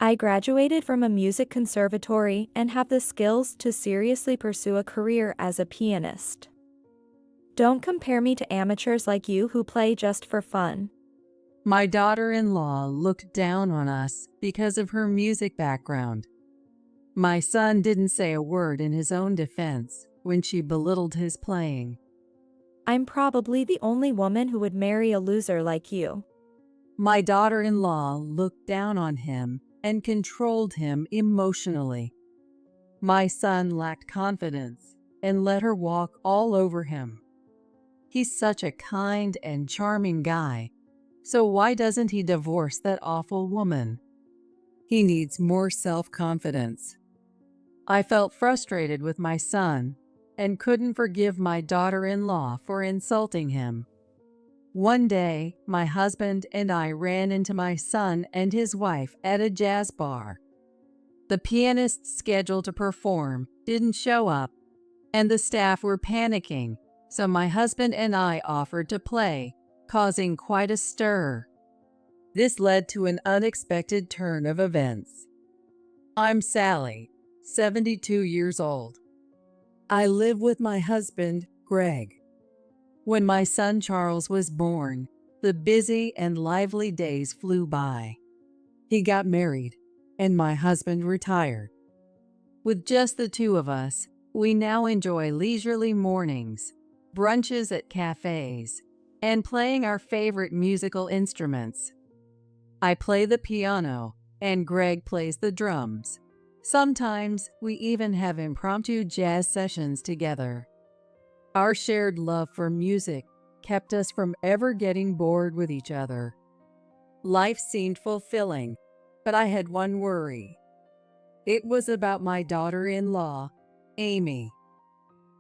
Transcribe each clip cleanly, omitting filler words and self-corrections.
I graduated from a music conservatory and have the skills to seriously pursue a career as a pianist. Don't compare me to amateurs like you who play just for fun. My daughter-in-law looked down on us because of her music background. My son didn't say a word in his own defense when she belittled his playing. I'm probably the only woman who would marry a loser like you. My daughter-in-law looked down on him and controlled him emotionally. My son lacked confidence and let her walk all over him. He's such a kind and charming guy, so why doesn't he divorce that awful woman? He needs more self-confidence. I felt frustrated with my son and couldn't forgive my daughter-in-law for insulting him. One day, my husband and I ran into my son and his wife at a jazz bar. The pianist scheduled to perform didn't show up, and the staff were panicking, so my husband and I offered to play, causing quite a stir. This led to an unexpected turn of events. I'm Sally, 72 years old. I live with my husband, Greg. When my son Charles was born, the busy and lively days flew by. He got married, and my husband retired. With just the two of us, we now enjoy leisurely mornings, brunches at cafes, and playing our favorite musical instruments. I play the piano, and Greg plays the drums. Sometimes we even have impromptu jazz sessions together. Our shared love for music kept us from ever getting bored with each other. Life seemed fulfilling, but I had one worry. It was about my daughter-in-law, Amy.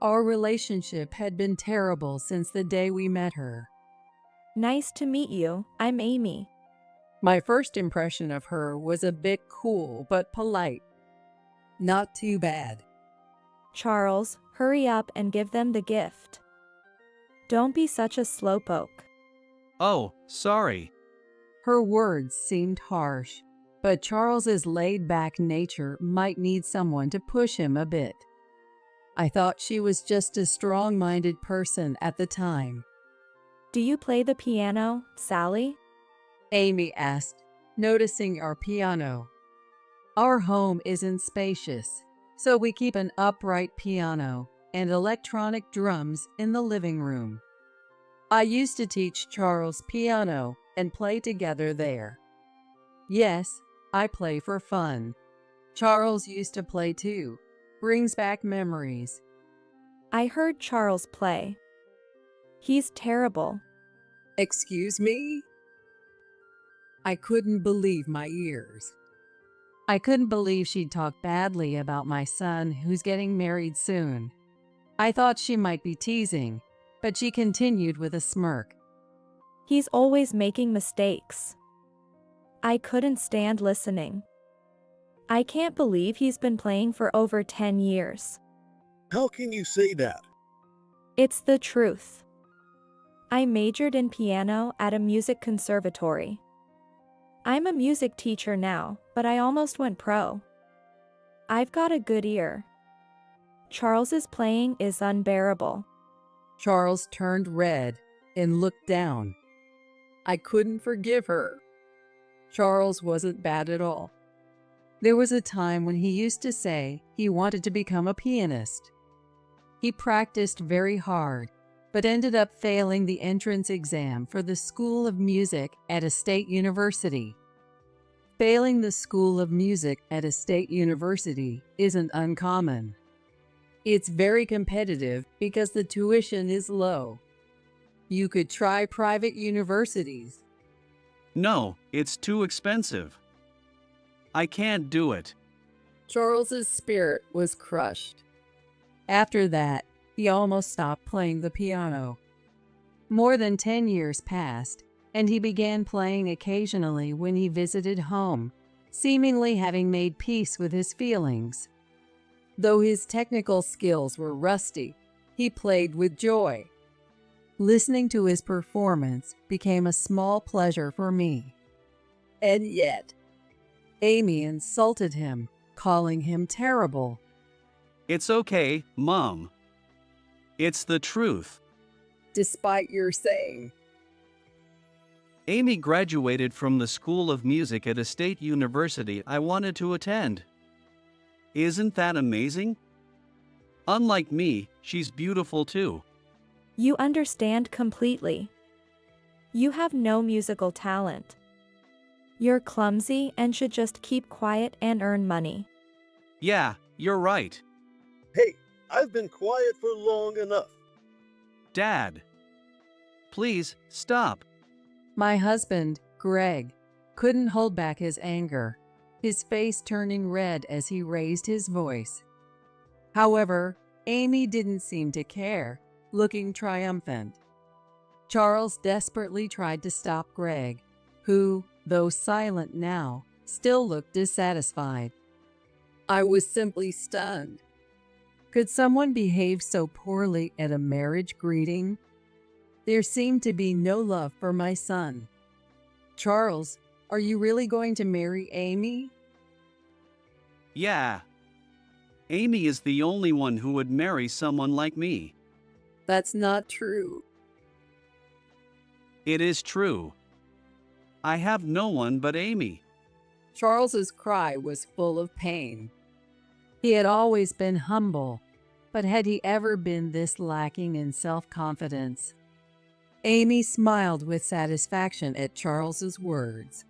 Our relationship had been terrible since the day we met her. Nice to meet you, I'm Amy. My first impression of her was a bit cool but polite. Not too bad. Charles, hurry up and give them the gift. Don't be such a slowpoke. Oh, sorry. Her words seemed harsh, but Charles's laid-back nature might need someone to push him a bit. I thought she was just a strong-minded person at the time. Do you play the piano, Sally? Amy asked, noticing our piano. Our home isn't spacious, so we keep an upright piano and electronic drums in the living room. I used to teach Charles piano and play together there. Yes, I play for fun. Charles used to play too. Brings back memories. I heard Charles play. He's terrible. Excuse me? I couldn't believe my ears. I couldn't believe she'd talk badly about my son who's getting married soon. I thought she might be teasing, but she continued with a smirk. He's always making mistakes. I couldn't stand listening. I can't believe he's been playing for over 10 years. How can you say that? It's the truth. I majored in piano at a music conservatory. I'm a music teacher now, but I almost went pro. I've got a good ear. Charles's playing is unbearable. Charles turned red and looked down. I couldn't forgive her. Charles wasn't bad at all. There was a time when he used to say he wanted to become a pianist. He practiced very hard, but ended up failing the entrance exam for the School of Music at a state university. Failing the School of Music at a state university isn't uncommon. It's very competitive because the tuition is low. You could try private universities. No, it's too expensive. I can't do it. Charles's spirit was crushed. After that, he almost stopped playing the piano. More than 10 years passed, and he began playing occasionally when he visited home, seemingly having made peace with his feelings. Though his technical skills were rusty, he played with joy. Listening to his performance became a small pleasure for me. And yet, Amy insulted him, calling him terrible. It's okay, Mom. It's the truth. Despite your saying. Amy graduated from the School of Music at a state university I wanted to attend. Isn't that amazing? Unlike me, she's beautiful too. You understand completely. You have no musical talent. You're clumsy and should just keep quiet and earn money. Yeah, you're right. Hey, I've been quiet for long enough. Dad. Please, stop. My husband, Greg, couldn't hold back his anger, his face turning red as he raised his voice. However, Amy didn't seem to care, looking triumphant. Charles desperately tried to stop Greg, who, though silent now, still looked dissatisfied. I was simply stunned. Could someone behave so poorly at a marriage greeting? There seemed to be no love for my son. Charles, are you really going to marry Amy? Yeah. Amy is the only one who would marry someone like me. That's not true. It is true. I have no one but Amy. Charles's cry was full of pain. He had always been humble, but had he ever been this lacking in self-confidence? Amy smiled with satisfaction at Charles's words.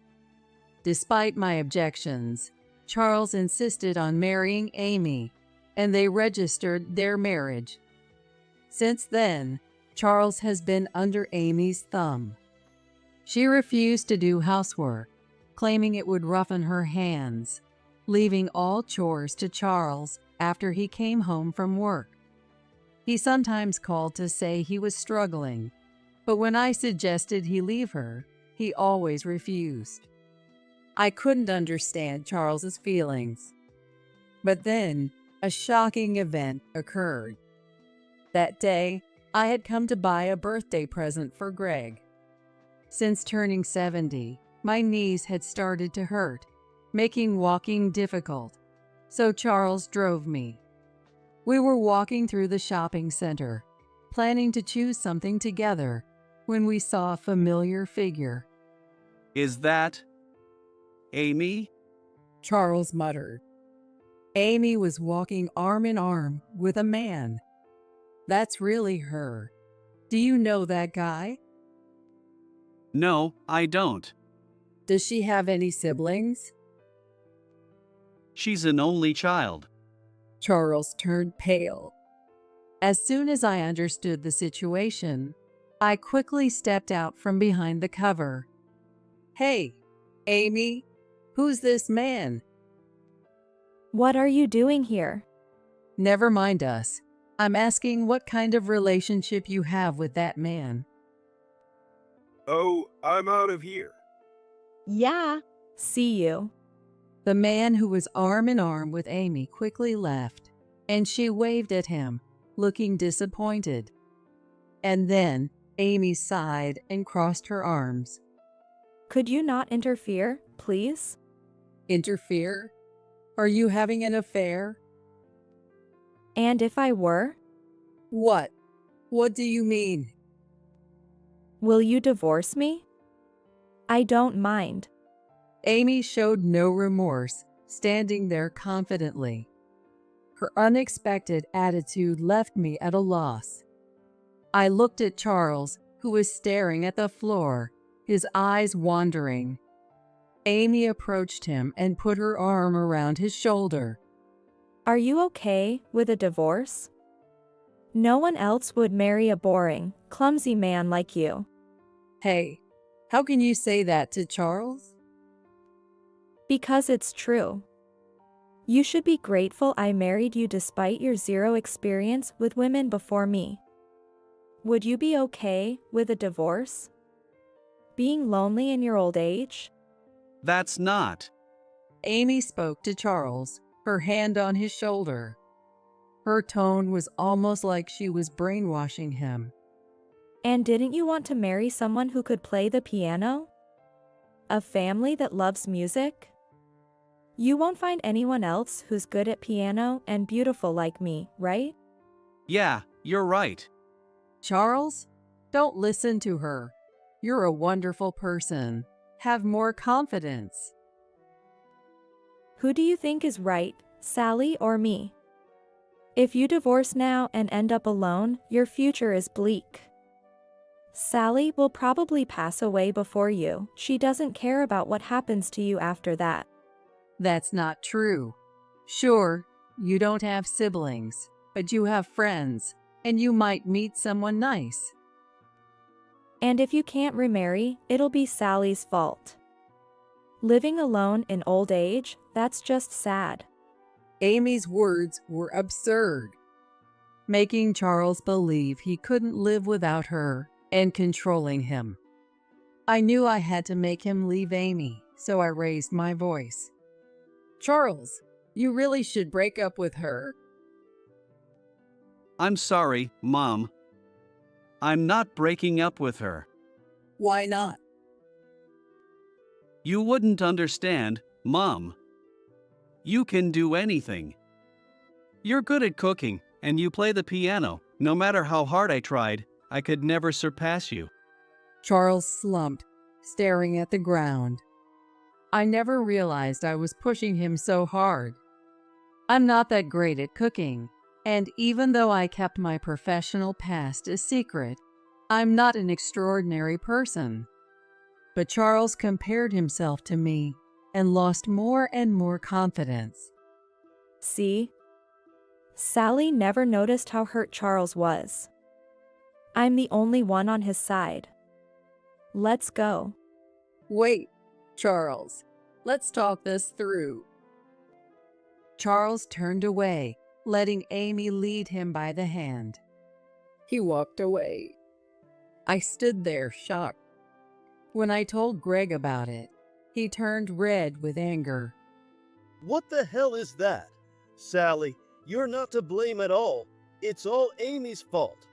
Despite my objections, Charles insisted on marrying Amy, and they registered their marriage. Since then, Charles has been under Amy's thumb. She refused to do housework, claiming it would roughen her hands, leaving all chores to Charles after he came home from work. He sometimes called to say he was struggling, but when I suggested he leave her, he always refused. I couldn't understand Charles's feelings. But then, a shocking event occurred. That day, I had come to buy a birthday present for Greg. Since turning 70, my knees had started to hurt, making walking difficult, so Charles drove me. We were walking through the shopping center, planning to choose something together, when we saw a familiar figure. Is that Amy? Charles muttered. Amy was walking arm in arm with a man. That's really her. Do you know that guy? No, I don't. Does she have any siblings? She's an only child. Charles turned pale. As soon as I understood the situation, I quickly stepped out from behind the cover. Hey, Amy, who's this man? What are you doing here? Never mind us. I'm asking what kind of relationship you have with that man. Oh, I'm out of here. Yeah. See you. The man who was arm in arm with Amy quickly left, and she waved at him, looking disappointed. And then Amy sighed and crossed her arms. Could you not interfere, please? Interfere? Are you having an affair? And if I were? What? What do you mean? Will you divorce me? I don't mind. Amy showed no remorse, standing there confidently. Her unexpected attitude left me at a loss. I looked at Charles, who was staring at the floor, his eyes wandering. Amy approached him and put her arm around his shoulder. Are you okay with a divorce? No one else would marry a boring, clumsy man like you. Hey, how can you say that to Charles? Because it's true. You should be grateful I married you despite your zero experience with women before me. Would you be okay with a divorce? Being lonely in your old age? That's not. Amy spoke to Charles, her hand on his shoulder. Her tone was almost like she was brainwashing him. And didn't you want to marry someone who could play the piano? A family that loves music? You won't find anyone else who's good at piano and beautiful like me, right? Yeah, you're right. Charles, don't listen to her. You're a wonderful person. Have more confidence. Who do you think is right, Sally or me? If you divorce now and end up alone, your future is bleak. Sally will probably pass away before you. She doesn't care about what happens to you after that. That's not true. Sure, you don't have siblings, but you have friends, and you might meet someone nice. And if you can't remarry, it'll be Sally's fault. Living alone in old age, that's just sad. Amy's words were absurd, making Charles believe he couldn't live without her and controlling him. I knew I had to make him leave Amy, so I raised my voice. Charles, you really should break up with her. I'm sorry, Mom. I'm not breaking up with her. Why not? You wouldn't understand, Mom. You can do anything. You're good at cooking, and you play the piano. No matter how hard I tried, I could never surpass you. Charles slumped, staring at the ground. I never realized I was pushing him so hard. I'm not that great at cooking, and even though I kept my professional past a secret, I'm not an extraordinary person. But Charles compared himself to me and lost more and more confidence. See? Sally never noticed how hurt Charles was. I'm the only one on his side. Let's go. Wait, Charles, let's talk this through. Charles turned away, letting Amy lead him by the hand. He walked away. I stood there, shocked. When I told Greg about it, he turned red with anger. What the hell is that? Sally, you're not to blame at all. It's all Amy's fault.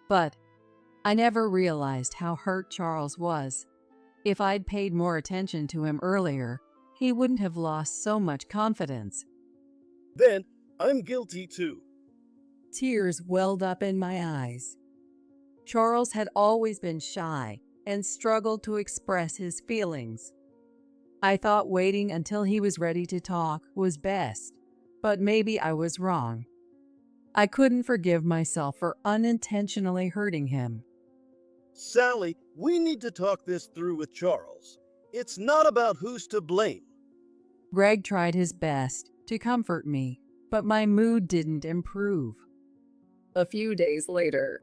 But I never realized how hurt Charles was. If I'd paid more attention to him earlier, he wouldn't have lost so much confidence. Then, I'm guilty too. Tears welled up in my eyes. Charles had always been shy and struggled to express his feelings. I thought waiting until he was ready to talk was best, but maybe I was wrong. I couldn't forgive myself for unintentionally hurting him. Sally, we need to talk this through with Charles. It's not about who's to blame. Greg tried his best to comfort me, but my mood didn't improve. A few days later,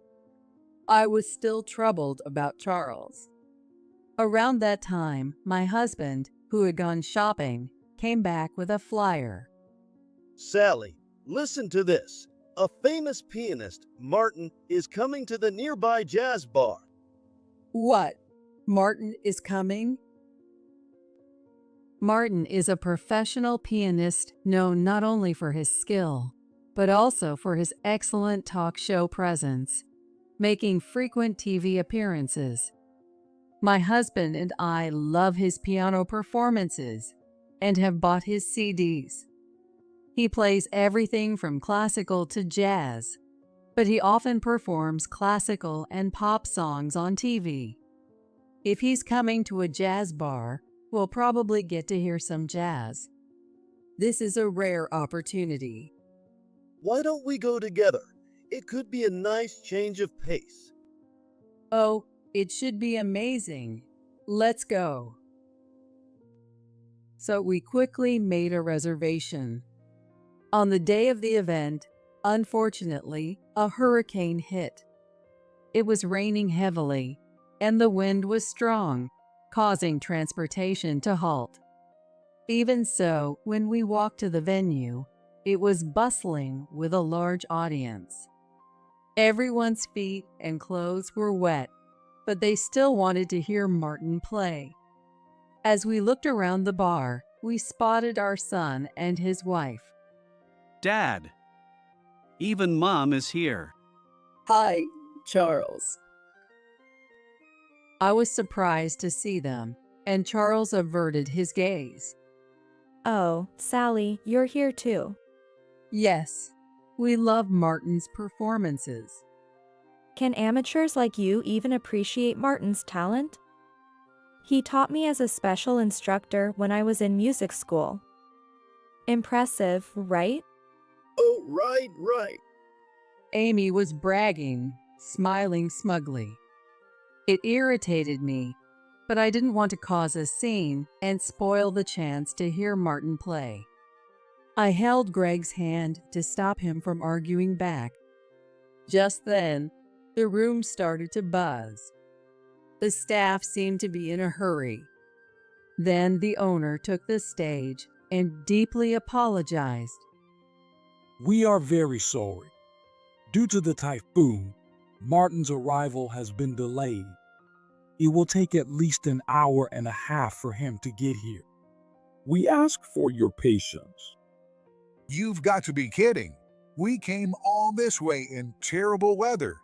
I was still troubled about Charles. Around that time, my husband, who had gone shopping, came back with a flyer. Sally, listen to this. A famous pianist, Martin, is coming to the nearby jazz bar. What? Martin is coming? Martin is a professional pianist known not only for his skill, but also for his excellent talk show presence, making frequent TV appearances. My husband and I love his piano performances and have bought his CDs. He plays everything from classical to jazz, but he often performs classical and pop songs on TV. If he's coming to a jazz bar, we'll probably get to hear some jazz. This is a rare opportunity. Why don't we go together? It could be a nice change of pace. Oh, it should be amazing. Let's go. So we quickly made a reservation. On the day of the event, unfortunately, a hurricane hit. It was raining heavily, and the wind was strong, causing transportation to halt. Even so, when we walked to the venue, it was bustling with a large audience. Everyone's feet and clothes were wet, but they still wanted to hear Martin play. As we looked around the bar, we spotted our son and his wife. Dad. Even Mom is here. Hi, Charles. I was surprised to see them, and Charles averted his gaze. Oh, Sally, you're here too. Yes, we love Martin's performances. Can amateurs like you even appreciate Martin's talent? He taught me as a special instructor when I was in music school. Impressive, right? Oh, right. Amy was bragging, smiling smugly. It irritated me, but I didn't want to cause a scene and spoil the chance to hear Martin play. I held Greg's hand to stop him from arguing back. Just then, the room started to buzz. The staff seemed to be in a hurry. Then the owner took the stage and deeply apologized. We are very sorry. Due to the typhoon, Martin's arrival has been delayed. It will take at least an hour and a half for him to get here. We ask for your patience. You've got to be kidding. We came all this way in terrible weather.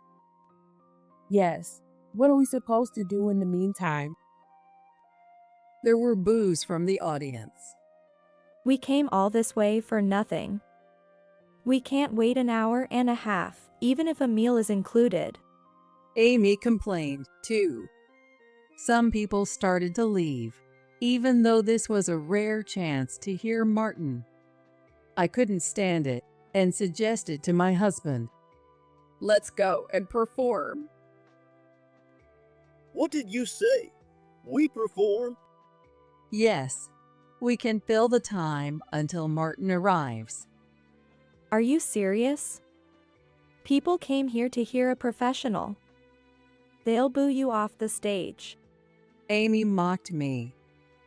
Yes. What are we supposed to do in the meantime? There were boos from the audience. We came all this way for nothing. We can't wait an hour and a half, even if a meal is included. Amy complained, too. Some people started to leave, even though this was a rare chance to hear Martin. I couldn't stand it and suggested to my husband, "Let's go and perform." What did you say? We perform? Yes, we can fill the time until Martin arrives. Are you serious? People came here to hear a professional. They'll boo you off the stage. Amy mocked me,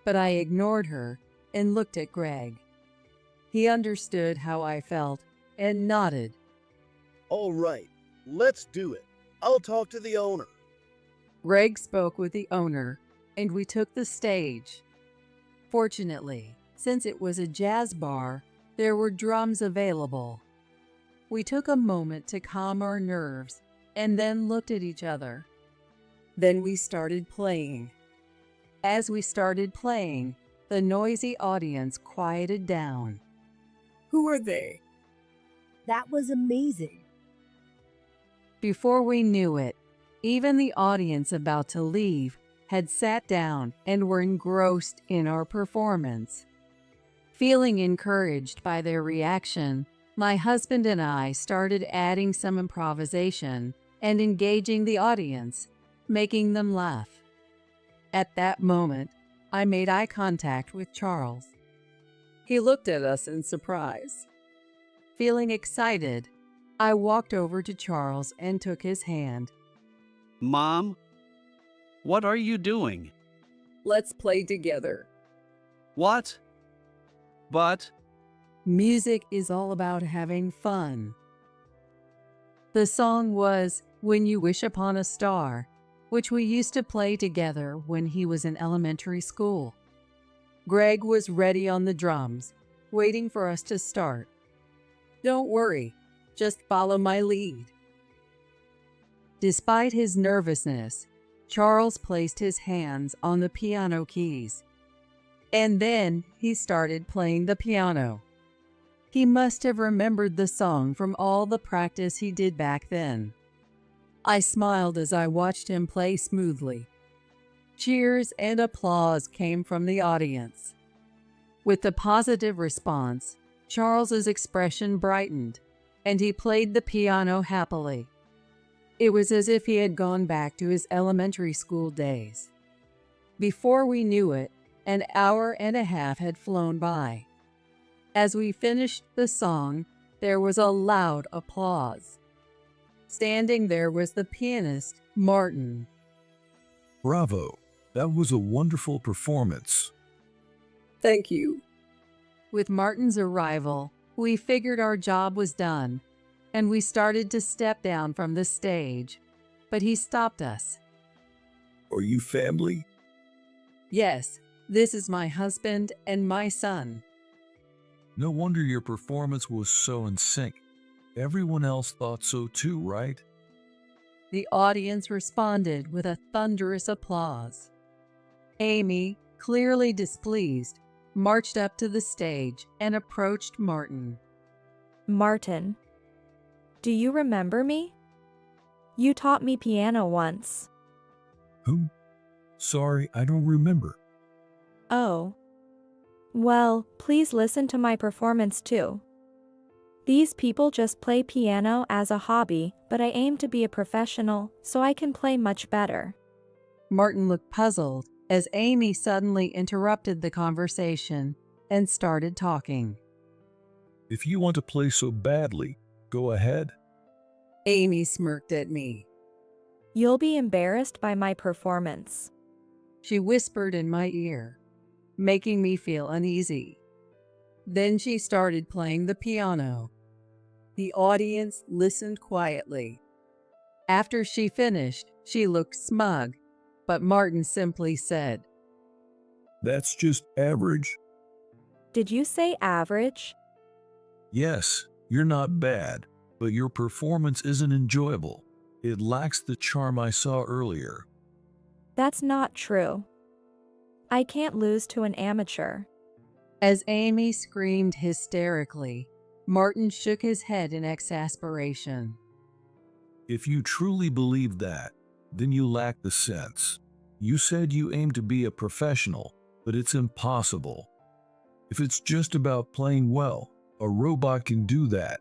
but I ignored her and looked at Greg. He understood how I felt and nodded. All right, let's do it. I'll talk to the owner. Greg spoke with the owner, and we took the stage. Fortunately, since it was a jazz bar, there were drums available. We took a moment to calm our nerves and then looked at each other. Then we started playing. As we started playing, the noisy audience quieted down. Who are they? That was amazing. Before we knew it, even the audience about to leave had sat down and were engrossed in our performance. Feeling encouraged by their reaction, my husband and I started adding some improvisation and engaging the audience, making them laugh. At that moment, I made eye contact with Charles. He looked at us in surprise. Feeling excited, I walked over to Charles and took his hand. Mom? What are you doing? Let's play together. What? But, Music is all about having fun. The song was When You Wish Upon a Star, which we used to play together when he was in elementary school. Greg was ready on the drums, waiting for us to start. Don't worry, just follow my lead. Despite his nervousness, Charles placed his hands on the piano keys. And then he started playing the piano. He must have remembered the song from all the practice he did back then. I smiled as I watched him play smoothly. Cheers and applause came from the audience. With the positive response, Charles's expression brightened, and he played the piano happily. It was as if he had gone back to his elementary school days. Before we knew it, an hour and a half had flown by. As we finished the song, there was a loud applause. Standing there was the pianist, Martin. Bravo. That was a wonderful performance. Thank you. With Martin's arrival, we figured our job was done, and we started to step down from the stage, but he stopped us. Are you family? Yes, this is my husband and my son. No wonder your performance was so in sync. Everyone else thought so too, right? The audience responded with a thunderous applause. Amy, clearly displeased, marched up to the stage and approached Martin. Martin, do you remember me? You taught me piano once. Whom? Sorry, I don't remember. Oh. Well, please listen to my performance too. These people just play piano as a hobby, but I aim to be a professional, so I can play much better. Martin looked puzzled as Amy suddenly interrupted the conversation and started talking. If you want to play so badly, go ahead. Amy smirked at me. You'll be embarrassed by my performance. She whispered in my ear, making me feel uneasy. Then she started playing the piano. The audience listened quietly. After she finished, she looked smug, but Martin simply said, That's just average. Did you say average? Yes, you're not bad, but your performance isn't enjoyable. It lacks the charm I saw earlier. That's not true. I can't lose to an amateur. As Amy screamed hysterically, Martin shook his head in exasperation. If you truly believe that, then you lack the sense. You said you aim to be a professional, but it's impossible. If it's just about playing well, a robot can do that.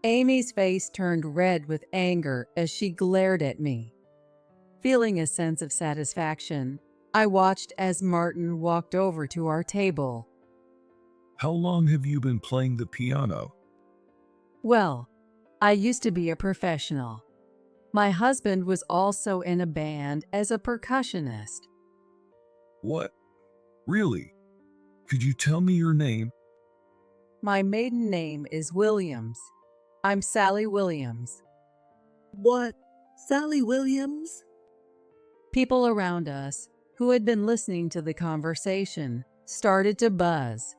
Amy's face turned red with anger as she glared at me. Feeling a sense of satisfaction, I watched as Martin walked over to our table. How long have you been playing the piano? Well, I used to be a professional. My husband was also in a band as a percussionist. What? Really? Could you tell me your name? My maiden name is Williams. I'm Sally Williams. What? Sally Williams? People around us, who had been listening to the conversation, started to buzz.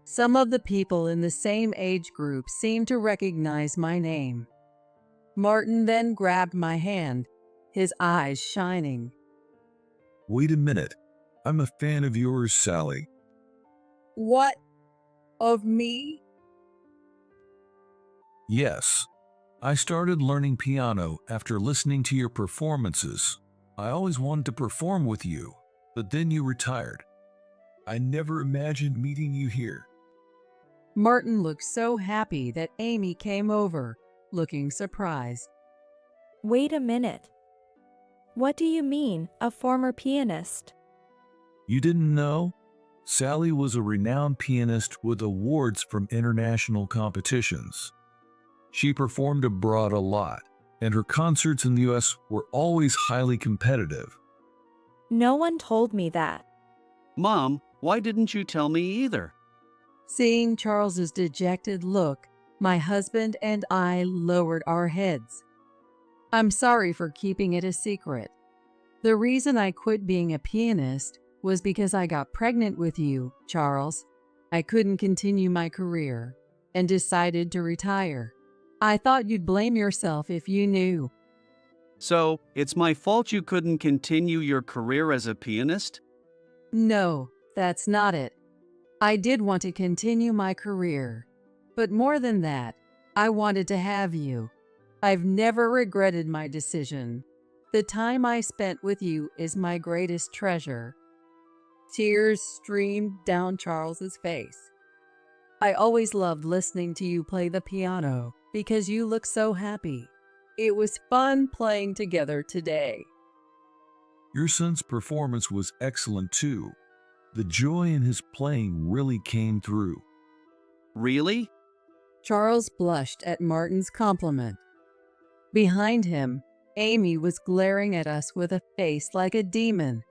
Some of the people in the same age group seemed to recognize my name. Martin then grabbed my hand, his eyes shining. Wait a minute. I'm a fan of yours, Sally. What? Of me? Yes. I started learning piano after listening to your performances. I always wanted to perform with you, but then you retired. I never imagined meeting you here. Martin looked so happy that Amy came over, looking surprised. Wait a minute. What do you mean, a former pianist? You didn't know? Sally was a renowned pianist with awards from international competitions. She performed abroad a lot, and her concerts in the US were always highly competitive. No one told me that. Mom, why didn't you tell me either? Seeing Charles's dejected look, my husband and I lowered our heads. I'm sorry for keeping it a secret. The reason I quit being a pianist was because I got pregnant with you, Charles. I couldn't continue my career and decided to retire. I thought you'd blame yourself if you knew. So, it's my fault you couldn't continue your career as a pianist? No, that's not it. I did want to continue my career, but more than that, I wanted to have you. I've never regretted my decision. The time I spent with you is my greatest treasure. Tears streamed down Charles's face. I always loved listening to you play the piano because you look so happy. It was fun playing together today. Your son's performance was excellent too. The joy in his playing really came through. Really? Charles blushed at Martin's compliment. Behind him, Amy was glaring at us with a face like a demon.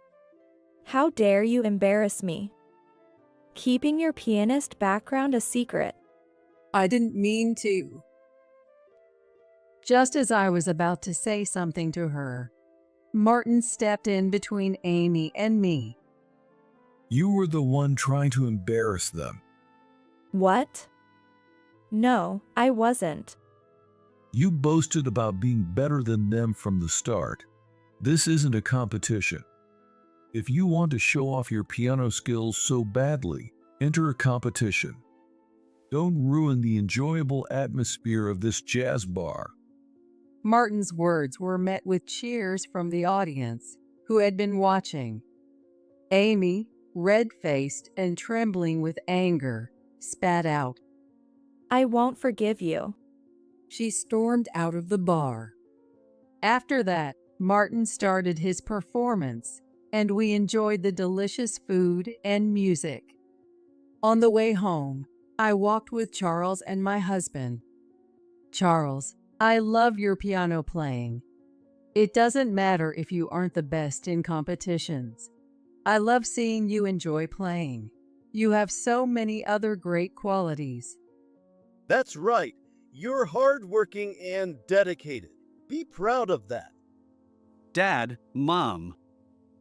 How dare you embarrass me? Keeping your pianist background a secret. I didn't mean to. Just as I was about to say something to her, Martin stepped in between Amy and me. You were the one trying to embarrass them. What? No, I wasn't. You boasted about being better than them from the start. This isn't a competition. If you want to show off your piano skills so badly, enter a competition. Don't ruin the enjoyable atmosphere of this jazz bar. Martin's words were met with cheers from the audience, who had been watching. Amy, red-faced and trembling with anger, spat out. I won't forgive you. She stormed out of the bar. After that, Martin started his performance, and we enjoyed the delicious food and music. On the way home, I walked with Charles and my husband. Charles, I love your piano playing. It doesn't matter if you aren't the best in competitions. I love seeing you enjoy playing. You have so many other great qualities. That's right. You're hardworking and dedicated. Be proud of that. Dad, Mom.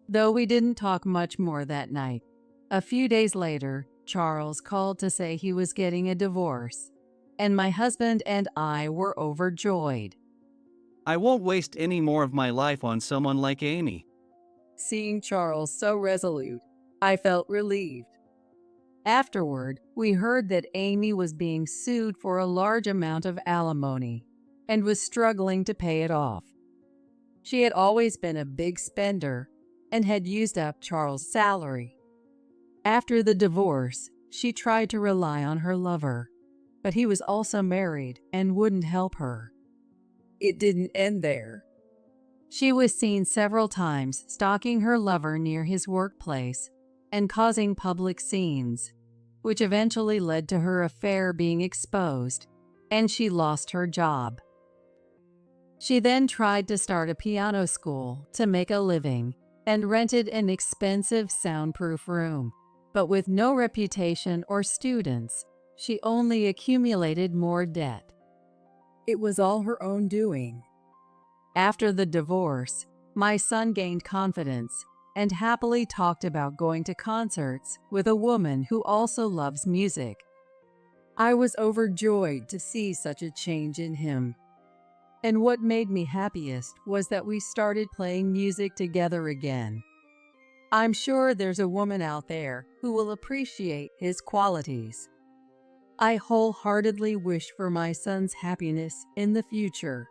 Though we didn't talk much more that night. A few days later, Charles called to say he was getting a divorce, and my husband and I were overjoyed. I won't waste any more of my life on someone like Amy. Seeing Charles so resolute, I felt relieved. Afterward, we heard that Amy was being sued for a large amount of alimony and was struggling to pay it off. She had always been a big spender and had used up Charles' salary. After the divorce, she tried to rely on her lover, but he was also married and wouldn't help her. It didn't end there. She was seen several times stalking her lover near his workplace and causing public scenes, which eventually led to her affair being exposed, and she lost her job. She then tried to start a piano school to make a living and rented an expensive soundproof room. But with no reputation or students, she only accumulated more debt. It was all her own doing. After the divorce, my son gained confidence and happily talked about going to concerts with a woman who also loves music. I was overjoyed to see such a change in him. And what made me happiest was that we started playing music together again. I'm sure there's a woman out there who will appreciate his qualities. I wholeheartedly wish for my son's happiness in the future.